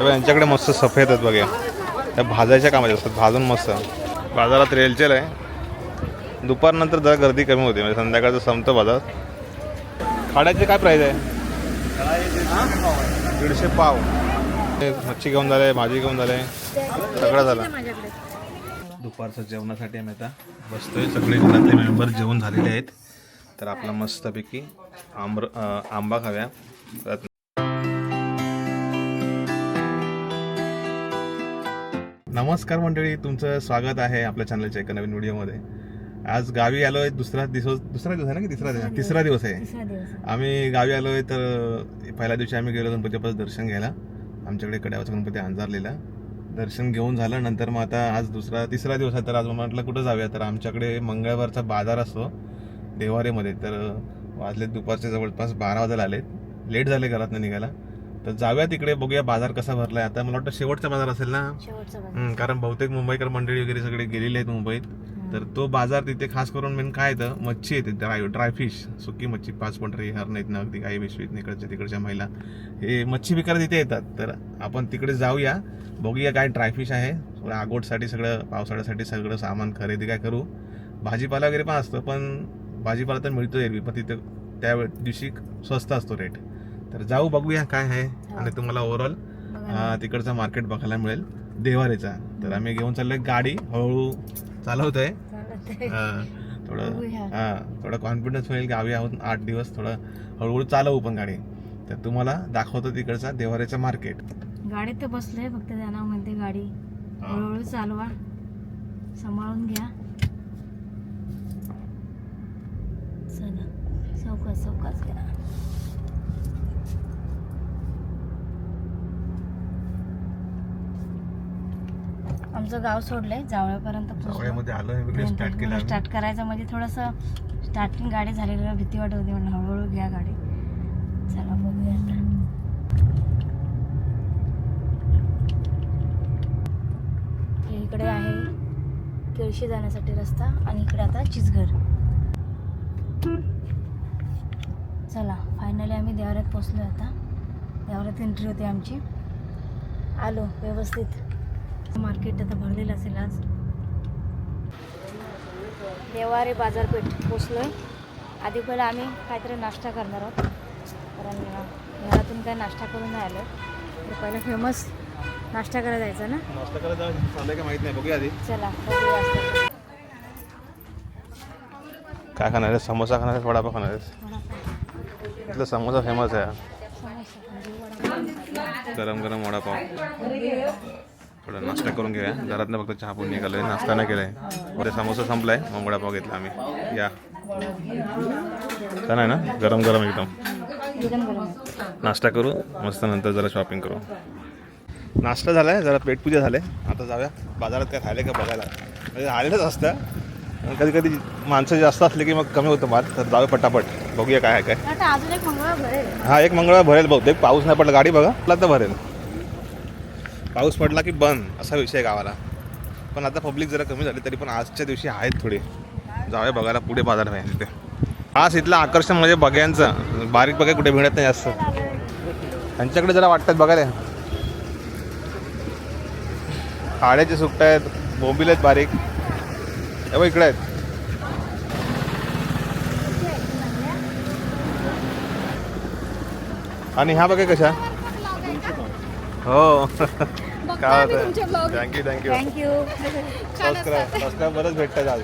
यांच्याकडे मस्त सफेद आहेत बघा, त्या भाजायच्या कामाच्या असतात, भाजून मस्त. बाजारात रेलचेल आहे, दुपारनंतर जरा गर्दी कमी होते, म्हणजे संध्याकाळचं संपतं बाजार. खाड्याचे काय प्राईस आहे? 150 पाव. मच्छी घेऊन झाले, भाजी घेऊन झाले, सगळं झालं. दुपारचं जेवणासाठी आम्ही आता बसतोय, सगळे घरातले मेंबर जेवण झालेले आहेत. तर आपला मस्तपैकी आंबा खाव्या. नमस्कार मंडळी, तुमचं स्वागत आहे आपल्या चॅनलच्या एका नवीन व्हिडिओमध्ये. आज गावी आलोय, दुसरा दिवस आहे ना की तिसरा दिवस आहे. आम्ही गावी आलोय. तर पहिल्या दिवशी आम्ही गेलो गणपतीपासून दर्शन घ्यायला. आमच्याकडे कड्यावरचा गणपती अंजारलेला, दर्शन घेऊन झालं. नंतर मग आता आज तिसरा दिवस आहे. तर आज म्हटलं कुठं जाऊया. तर आमच्याकडे मंगळवारचा बाजार असतो देवारेमध्ये. तर वाजले दुपारचे जवळपास 12 वाजायला आले, लेट झाले घरातनं निघायला. तर जाऊया तिकडे, बघूया बाजार कसा भरलाय. आता मला वाटतं शेवटचा बाजार असेल ना, कारण बहुतेक मुंबईकर मंडळी वगैरे सगळे गेलेले आहेत मुंबईत. तर तो बाजार तिथे खास करून मेन काय येतं, मच्छी येते, ड्रायफिश, सुकी मच्छी, 5 पंढरी हर नाहीत ना, अगदी काही विश्वित इकडच्या तिकडच्या महिला हे मच्छी विकायला तिथे येतात. तर आपण तिकडे जाऊया, बघूया काय ड्रायफिश आहे. आगोटसाठी सगळं, पावसाळ्यासाठी सगळं सामान खरेदी काय करू. भाजीपाला वगैरे पण असतं, पण भाजीपाला तर मिळतो एरवी, पण तिथे त्या दिवशी स्वस्त असतो रेट. तर जाऊ, बघूया काय आहे. आणि तुम्हाला ओव्हरऑल तिकडचा मार्केट बघायला मिळेल देवारेचा. तर आम्ही घेऊन चाललोय गाडी, हळूहळू चालवत आहे. थोडं कॉन्फिडन्स होईल, गावी आहोत 8 दिवस, थोडं हळूहळू चालवू पण गाडी. तर तुम्हाला दाखवतो तिकडचा देवारेचा मार्केट. गाडीत तर बसलोय, फक्त त्यांना म्हणते गाडी हळूहळू चालवा, सांभाळून घ्या. चला, सावकाश घ्या. आमचं गाव सोडलंय, जावळ्यापर्यंत स्टार्ट करायचं. म्हणजे थोडंसं स्टार्टिंग गाडी झालेली, भीती वाटत होती, म्हणून हळूहळू घ्या गाडी. चला बघूया आता. इकडे आहे केळशी जाण्यासाठी रस्ता, आणि इकडे आता चिचघर. चला, फायनली आम्ही देवाऱ्यात पोचलो. आता देवाऱ्यात एंट्री होती आमची. आलो व्यवस्थित. मार्केट आता भरलेलं असेल आज. देवारे बाजारपेठ पोचलोय. आधी पहिला आम्ही काहीतरी नाश्ता करणार आहोत, कारण घरातून काय नाश्ता करून नाही आलो. तर पहिला फेमस नाश्ता करायला जायचं ना. नाश्ता करायला चाललंय का माहित नाही, बघूया आधी. चला बघूया. काय खाणार आहे? समोसा खाणार आहे, वडापाव खाणार आहे? इथला समोसा फेमस आहे, गरम गरम वडापाव. थोडा नाश्ता करून घेऊया. घरातनं फक्त चहा पिऊन निघालोय, नाश्ता नाही केलाय. मध्ये समोसा संपलाय, मग वडापाव घेतला आम्ही. या छान आहे ना, गरम गरम एकदम. नाश्ता करू मस्त, नंतर जरा शॉपिंग करू. नाश्ता झालाय, जरा पेटपूजा झाले. आता जाऊया बाजारात काय खायला का बघायला. म्हणजे आलेलंच असतं, कधी कधी माणसं जास्त असले की मग कमी होतं माल. तर जाऊया पटापट, बघूया काय आहे काय. अजून एक मंगळवार भरेल. हा, एक मंगळवार भरेल बहुतेक. पाऊस नाही पडला, गाडी बघा तर भरेल. पाऊस पडला की बंद, असा विषय गावाला. पण आता पब्लिक जरा कमी झाली, तरी पण आजच्या दिवशी आहेत थोडी. जाऊया बघायला पुढे बाजार आहे तिथे. आज इथलं आकर्षण म्हणजे बघ्यांचं. बारीक बघा कुठे मिळत नाही जास्त, त्यांच्याकडे जरा वाटतात बघायला. आड्याचे सुकट आहेत, बोंबील आहेत बारीक, हे इकडे आहेत. आणि ह्या बघा कशा. हो काय होतं. थँक्यू. सबस्क्राईब बरंच भेटतात आज.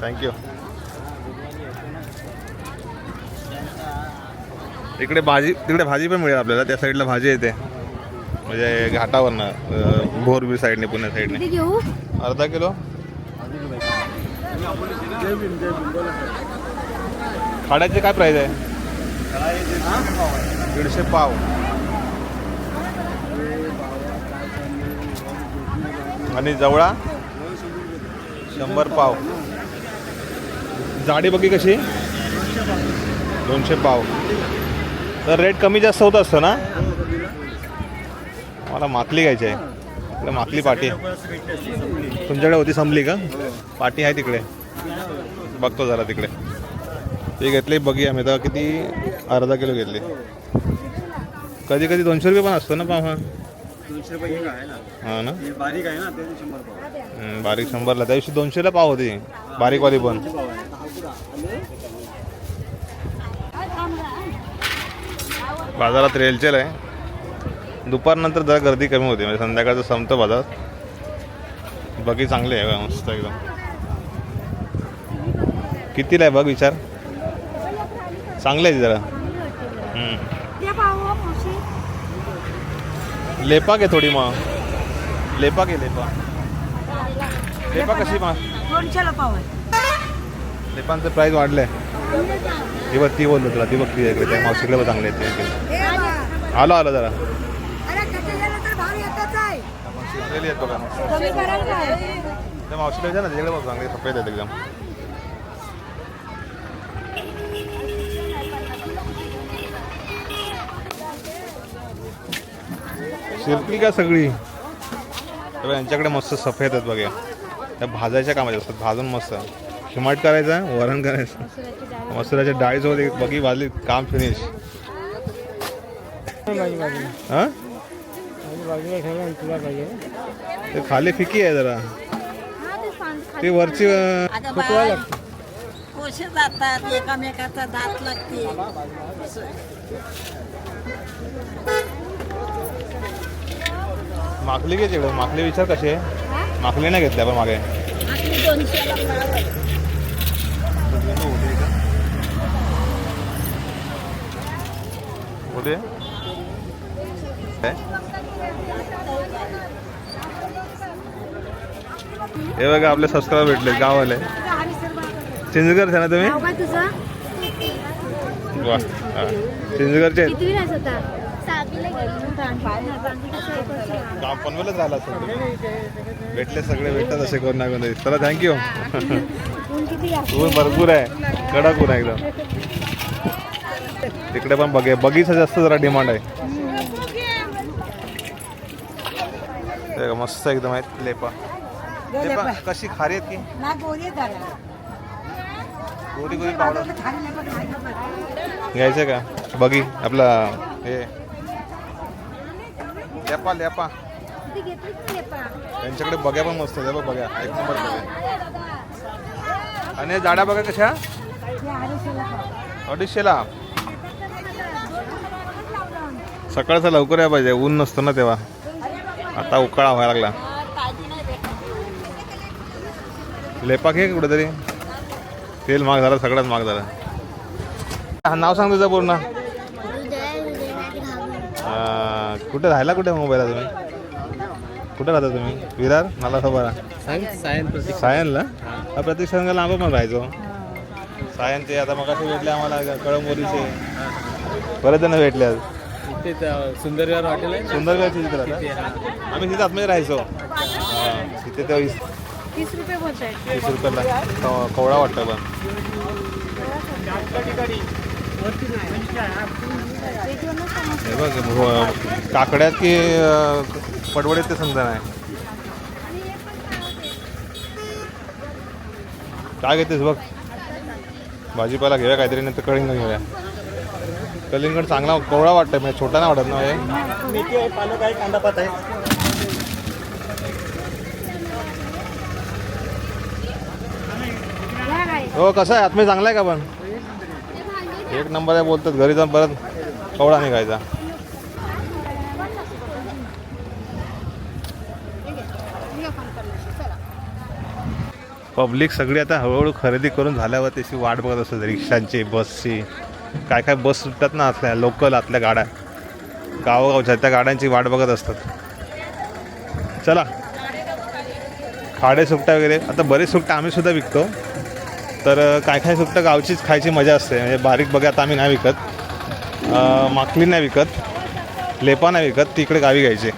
थँक्यू. इकडे भाजी, तिकडे भाजी पण मिळेल आपल्याला. त्या साईडला भाजी येते, म्हणजे घाटावरनं, भोरबी साईडने, पुण्या साईडने. घेऊ अर्धा किलो. खाड्याचे काय प्राईस आहे? 150 पाव. आणि जवळा 100 पाव. जाडी बघी कशी, 200 पाव. तर रेट कमी जास्त होत असतं ना. मला माकली घ्यायची आहे, माकली पाटी. तुमच्याकडे होती, संपली का? पाटी आहे तिकडे, बघतो जरा तिकडे. ते घेतले बघी आम्ही तर किती, अर्धा किलो घेतले. कधी कधी 200 रुपये पण असतो ना पाव हा. 200 रुपये एक आहे ना, हा ना. हे बारीक आहे ना ते 100 पाव. बारीक 100ला, त्या दिवशी 200ला पाव होती बारीकवाली पण. बाजारात रेलचेल आहे. दुपारनंतर जरा गर्दी कमी होती, म्हणजे संध्याकाळचं संपतं बाजार. बाकी चांगले आहे मस्त एकदम. कितीला आहे बघ विचार, चांगले आहे जरा. लेपा घे थोडी मग, लेपा घे लेपा. लेपा कशी मग? 200ला पाव आहे. लेपांचं प्राईस वाढलंय. ती बघ, ती बोललो तुला, ती बघ ती इकडे त्या मावशीकडे पण चांगले आहेत. आलो आलो जरा शिजलेली आहेत बघा. त्या मावशीला विचार ना, तिकडे बघ चांगले सफेद आहेत एकदम. शिरतील का सगळी? तर यांच्याकडे मस्त सफेद आहेत बघा. त्या भाजायच्या कामाच्या असतात, भाजून मस्त खिमाट करायचा, वरण करायचं, मसुराच्या डाळीसोबत एक बघी भाजली, काम फिनिश. हां ते खाली फिकी आहे जरा, ते वरची कोशे जातात, एकामेकाचा दात लागते. माखली घे तिकडे. माखली विचार कशी आहे? माखली नाही घेतल्या पण मागे. कुठे हे बघा आपले सबस्क्राईबर भेटले गाववाले. चिंचगडचे ना तुम्ही? वा, चिंचगडचे काम पनवेलच झाला असेल तुम्ही. भेटले सगळे, भेटतात असे कोण ना कोण. चला थँक्यू. ऊन भरपूर आहे, कडक ऊन आहे एकदम. तिकडे पण बगीचा जास्त जरा डिमांड आहे. मस्त एकदम आहेत लेपा. लेपा कशी खारी आहेत की गोरी गोरी पावडर घ्यायचं का? बगी आपला हे लेपा लेपा. त्यांच्याकडे बघ्या पण मस्त आहे बघ्या, एक नंबर बघ्या. आणि जाड्या बघा कशा? 250ला. सकाळचा लवकर या पाहिजे, ऊन नसतं ना तेव्हा. आता उकाळा व्हायला लागला. लेपा घे कुठेतरी. तेल महाग झालं, सगळ्यात महाग झालं. नाव सांग तुझं पूर्ण. कुठे राहिला? कुठे मोबाईलला तुम्ही? कुठे राहता तुम्ही? विरार मला खबर. सायनला? प्रत्येक संघाला लांब पण राहायचो. सायनचे आता मग असे भेटले आम्हाला, कळंबोलीचे बरेच जण भेटले. सुंदरविहार हॉटेल आहे, सुंदरविहारची तिथे राहता. आम्ही तिथे आतमध्ये राहायचो. तिथे ते 30 रुपये बोलत आहे. 30 रुपयाला कवळा वाटतं पण. हे बघ काकड्यात की पडवडीत ते समजा नाही. काय घेतेस बघ? भाजीपाला घेऊया काहीतरी, नाही तर कलिंगड घेऊया. कलिंगड चांगला कवळा वाटतं, म्हणजे छोटा नाही वाटत ना हे. मेथी आहे, पालक आहे, कांदा पात आहे. हो कसं आहे आत्मी? चांगला आहे का पण? एक नंबर आहे बोलतात. घरी जाऊन परत कवळा निघायचा. पब्लिक सगळी आता हळूहळू खरेदी करून झाल्यावर त्याची वाट बघत असतात. रिक्षांची, बसची, काय काय बस सुटतात ना आतल्या लोकल, आतल्या गाड्या गावोगावच्या, त्या गाड्यांची वाट बघत असतात. चला खाडे सुकटा वगैरे, आता बरेच सुकटा आम्ही सुद्धा विकतो. तर काय काय सुकटं गावचीच खायची मजा असते. म्हणजे बारीक बघा आता आम्ही नाही विकत, माखली नाही विकत, लेपा नाही विकत, तिकडे गावी घ्यायचे.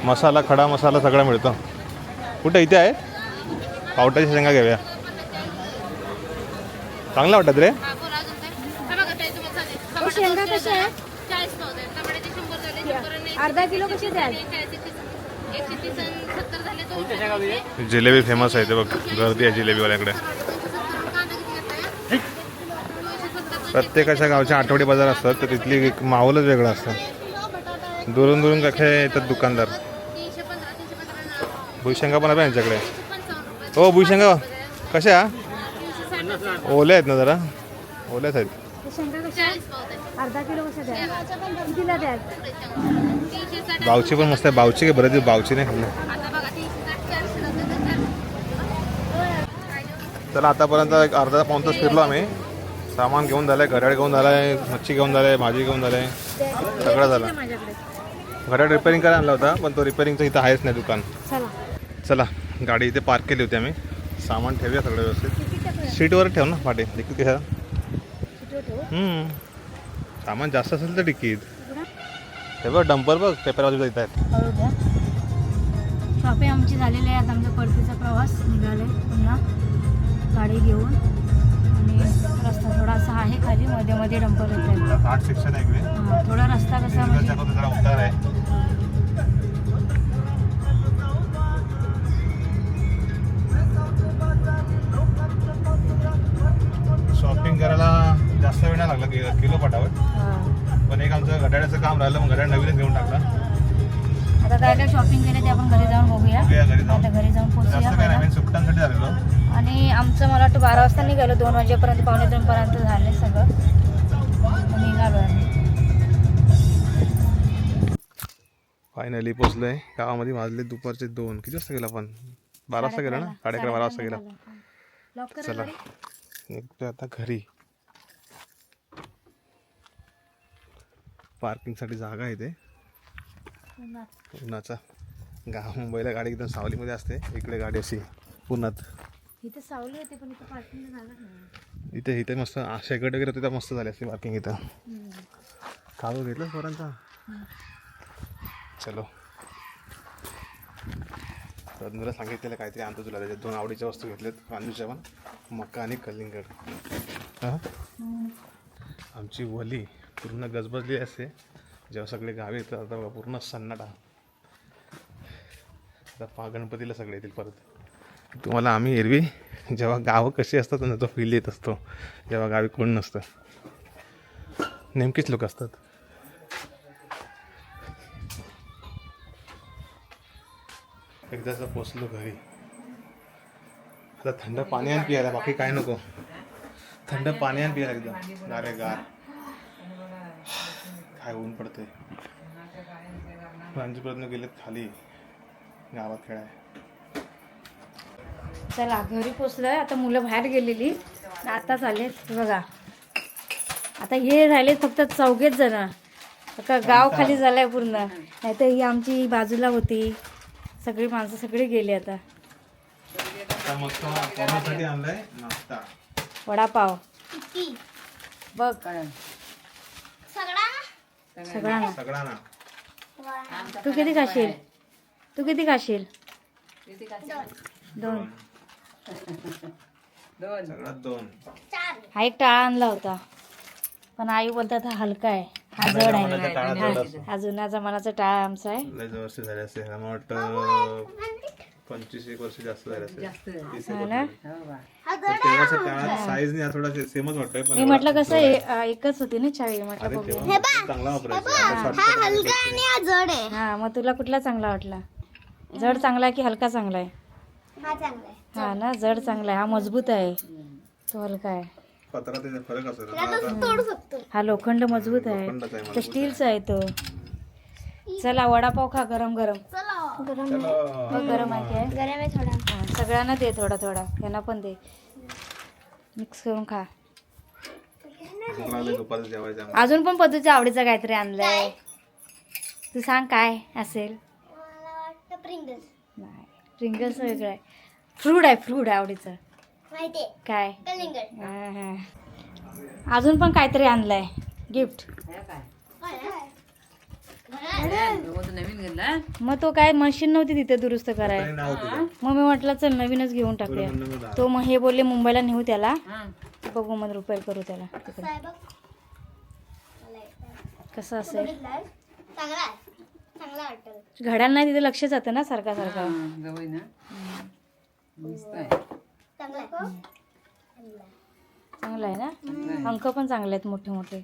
मसाला, खडा मसाला सगळा मिळतो. कुठं? इथे आहे. पावट्याची शेंगा घेऊया, चांगला वाटत रे. शेंगा कशा आहे? अर्धा किलो कशी द्याल? जिलेबी फेमस आहे ते बघ, गर्दी आहे जिलेबीवाल्याकडे. प्रत्येकाच्या गावचे आठवडी बाजार असतात तर तिथली एक माहोलच वेगळा असतं. दुरून दुरून काय येतात दुकानदार. भुईशंगा पण आहे यांच्याकडे. हो भुईशंगा कशा ओल्या आहेत ना जरा ओल्याच आहेत. अर्धा किलो कसं द्या कितीला द्या बावची पण मस्त आहे. बावची काय बरं बावची नाही खाल्लं. चला आतापर्यंत एक अर्धा पाऊण तास फिरलो आम्ही. सामान घेऊन झालंय, घड्याळ घेऊन झालंय, मच्छी घेऊन झालंय, भाजी घेऊन झालंय, सगळं झालं. घड्याळ रिपेअरिंग करायला आणला होता पण तो रिपेअरिंगचं इथं आहेच नाही दुकान. चला गाडी इथे पार्क केली होती आम्ही. सामान ठेवूया सगळं व्यवस्थित. सीटवर ठेव ना पाठी डिक्कीत कशा. सामान जास्त असेल तर डिक्कीत. हे बघ डंपर बघ पेपर बाजूला येत आहेत. शॉपिंग आमची झालेली आहे. आता आमचा परतीचा प्रवास निघाले पुन्हा गाडी घेऊन. आणि रस्ता थोडासा आहे खाली मध्ये मध्ये डंपर येत आहे. घाट सेक्शन आहे इकडे. हां थोडा रस्ता कसा म्हणजे जरा उतार आहे. शॉपिंग करायला जास्त वेळ नाही लागला किलो पाठावर. पण एक आमचं घड्याळाचं काम राहिलं मग घड्याळ नवीनच घेऊन टाकला. आता काय काय शॉपिंग केले ते आपण घरी जाऊन बघूया. आता घरी जाऊन पोहोचूया. सुट्टांसाठी झालेलो आणि आमचं मला वाटतं 12 वाजता निघालो. 2 वाजेपर्यंत 2:45 पर्यंत झाले सगळं. निघालो आम्ही. फायनली पोचलोय गावामध्ये. वाजले दुपारचे 2. किती वाजता गेला आपण? 12 वाजता गेला ना. 11:30 12 वाजता गेला. चला निघतोय आता घरी. पार्किंगसाठी जागा आहे ते उन्हाचा. गाव मुंबईला गाडी एकदम सावलीमध्ये असते. इकडे गाडी अशी पुण्यात. इथे सावली होती पण इथे पार्किंगला जागा नाही. इथे मस्त शेकट वगैरे तिथं मस्त झाली असते पार्किंग इथं. खाऊ घेतलं पोरांचा. चलो रंजूला सांगितलेलं काहीतरी आणतो तुला. त्याच्यात 2 आवडीच्या वस्तू घेतल्यात. कांदूच्या पण मका आणि कलिंगड. आमची वली पूर्ण गजबजली असते जेव्हा सगळे गावी येतात. आता पूर्ण सन्नाटा. आता गणपतीला सगळे येतील परत. तुम्हाला आम्ही एरवी जेव्हा गावं कशी असतात ना तो फील येत असतो जेव्हा गावी कोण नसतं. नेमकीच लोक असतात. एकदाच पोचलो घरी. आता थंड पाणी आणि पियायला बाकी काय नको. थंड पाणी आणि पियायला एकदम गारे गार. काय ऊन पडते. प्रयत्न गेलेत खाली गावात खेळाय. चला घरी पोचलोय. आता मुलं बाहेर गेलेली आताच आले बघा. आता हे राहिले फक्त 4 जण. गाव खाली झालंय पूर्ण. नाही तर ही आमची बाजूला होती. सगळी माणसं सगळी गेली. आता मस्त पोरांसाठी आणलाय नाश्ता. वडापाव बघ सगळ्यांना. सगळ्यांना तू किती खाशील? तू किती खाशील? 2. सगळ्यात 2. हा एक टाळा आणला होता पण आई बोलतात हा हलका आहे. हा जड आहे. हा जुन्या जमानाचा टाळा आमचा आहे. लय वर्ष झाले असते. मला वाटतं 25-1 वर्ष जास्त झाले असते. हा ना. तेव्हाच्या काळात साईज नाही थोडा सेमच वाटतोय. पण मी म्हटलं कसं एकच होती ना चावी. म्हटलं बघूया. चांगला वापरायचा. हा मग तुला कुठला चांगला वाटला? जड चांगला आहे की हलका चांगला आहे? हा ना जड चांगला आहे. हा मजबूत आहे तो हलका आहे. पत्रा त्याचा फरक असेल. हा लोखंड मजबूत आहे. तो स्टीलचा आहे तो. चला वडापाव खा गरम गरम. गरम आहे काय? हा, सगळ्यांना दे थोडा थोडा. यांना पण दे. मिक्स करून खा. अजून पण पदूच्या आवडीचं काहीतरी आणलंय. तू सांग काय असेल? नाही प्रिंगल्स वेगळं आहे. फ्रूट आहे आवडीचं. काय? अजून पण काहीतरी आणलंय गिफ्ट. मग तो काय मशीन नव्हती तिथे दुरुस्त करायला. मग मी म्हटलं चल नवीनच घेऊन टाकूया. तो मग हे बोलले मुंबईला नेऊ त्याला. बघू मग रिपेअर करू त्याला तिकडे. कसं असेल? घड्याळ नाही तिथे लक्ष जातं ना सारखा सारखा. चांगला आहे ना, अंक पण चांगले आहेत मोठे मोठे,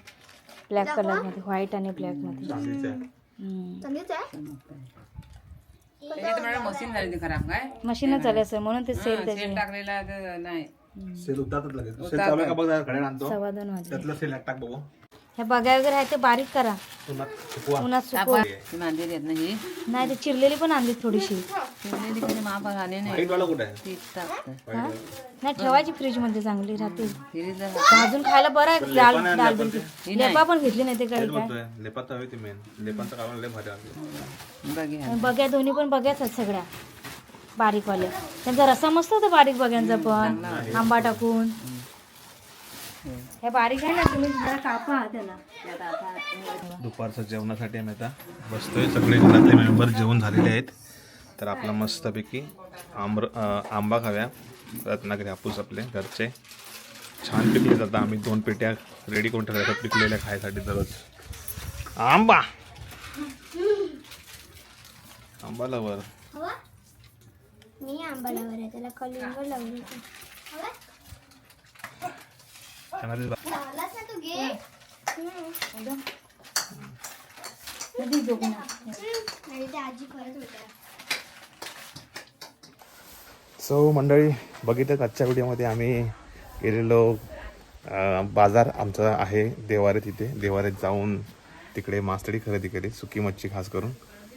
ब्लॅक कलर मध्ये, व्हाईट आणि ब्लॅक मध्ये. मशीन झाली ती खराब काय मशीनच झाले असेल म्हणून ते सेल त्याचे तेल टाकलेला तर नाही सेल उतारतात लगेच. सेल चालू आहे का बघ, जरा घड्याळ आणतो. 2:15 वाजले. त्यातलं सेल टाक बघू. ह्या बघ्या वगैरे आहे ते बारीक करा, पुन्हा सुकवा. उन्हात सुकवा. ती मांदेली आहेत ना ही नाही ते चिरलेली पण आणली थोडीशी. ठेवलेली कधी माप आले नाही व्हाईट वाला कुठे आहे? ती टाकतं. हा? नाही ठेवायची फ्रीज मध्ये, चांगली राहतील. फ्रीज जर भाजून खायला बरं आहे. डाल बिल लेपा पण घेतली नाही ते तेच काही काय. बोलतोय, लेपात हवी ती मेन. लेपांचं काढून लय भारी आहे. बघे आणि बघ्या दोन्ही पण बघ्याच आहेत सगळ्या बारीकवाल्या. त्यांचा रसा मस्त होता बारीक बघ्यांचा पण, आंबा टाकून. हे बारीक आहे ना, तुम्ही जरा कापा त्याला. दुपारचं जेवणासाठी आम्ही आता बसतोय. सगळे घरातले मेंबर जेवण झालेले आहेत. तर आपला मस्तपैकी आंबा खाव्या. रत्नागिरी हापूस आपले घरचे छान पिकले जातात. आम्ही 2 पेट्या रेडी करून ठेवल्या पिकलेल्या खायसाठी दररोज. आंबा आंबा लवर. मी आंबा लावर आहे, त्याला कलिंगड लावली. तू घे. नाही ते आजी करत होत्या. सो मंडळी, बघितलं आजच्या व्हिडिओमध्ये आम्ही गेलेलो बाजार आमचा आहे देवारे. तिथे देवाऱ्यात जाऊन तिकडे मासळी खरेदी केली, सुकी मच्छी खास करून.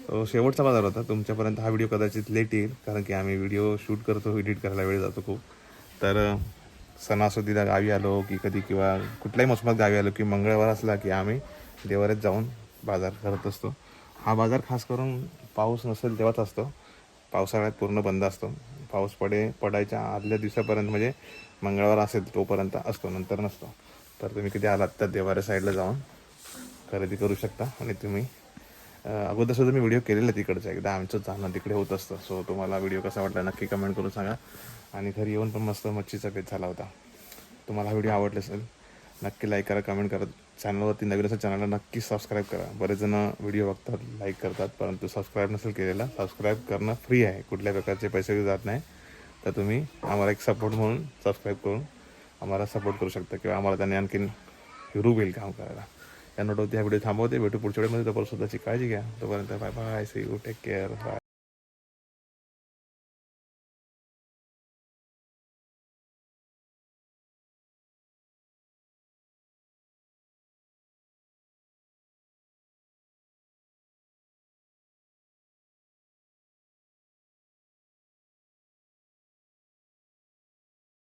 तो शेवटचा बाजार होता. तुमच्यापर्यंत हा व्हिडिओ कदाचित लेट येईल, कारण की आम्ही व्हिडिओ शूट करतो, एडिट करायला वेळ जातो खूप. तर सणासुदीला गावी आलो की कधी, किंवा कुठल्याही मोसमात गावी आलो की मंगळवार असला की आम्ही देवाऱ्यात जाऊन बाजार करत असतो. हा बाजार खास करून पाऊस नसेल तेव्हाच असतो. पावसाळ्यात पूर्ण बंद असतो. पाऊस पडायच्या आदल्या दिवसापर्यंत, म्हणजे मंगळवार असेल तोपर्यंत असतो, नंतर नसतो. तर तुम्ही कधी आलात तर देवाऱ्या साईडला जाऊन खरेदी करू शकता. आणि तुम्ही अगोदरसुद्धा मी व्हिडिओ केलेला तिकडचा, एकदा आमचं जाणं तिकडे होत असतं. सो तुम्हाला व्हिडिओ कसा वाटला नक्की कमेंट करून सांगा. आणि घरी येऊन पण मस्त मच्छीचा बेत झाला होता. तुम्हाला व्हिडिओ आवडला असेल नक्की लाईक करा, कमेंट करा. चॅनलवरती नवीन असेल चॅनलला नक्की सबस्क्राईब करा. बरेच जण व्हिडिओ बघतात, लाईक करतात, परंतु सबस्क्राईब नसेल केलेला. सबस्क्राईब करणं फ्री आहे, कुठल्या प्रकारचे पैसे जात नाही. तर तुम्ही आम्हाला एक सपोर्ट म्हणून सबस्क्राईब करून आम्हाला सपोर्ट करू शकता, किंवा आम्हाला त्यांनी आणखीन हिरू होईल काम करायला. या नोटवरती हा व्हिडिओ थांबवते. भेटू पुढच्या वेळेमध्ये. तोपर्यंत स्वतःची काळजी घ्या. तोपर्यंत bye bye. See you. Take care. Bye.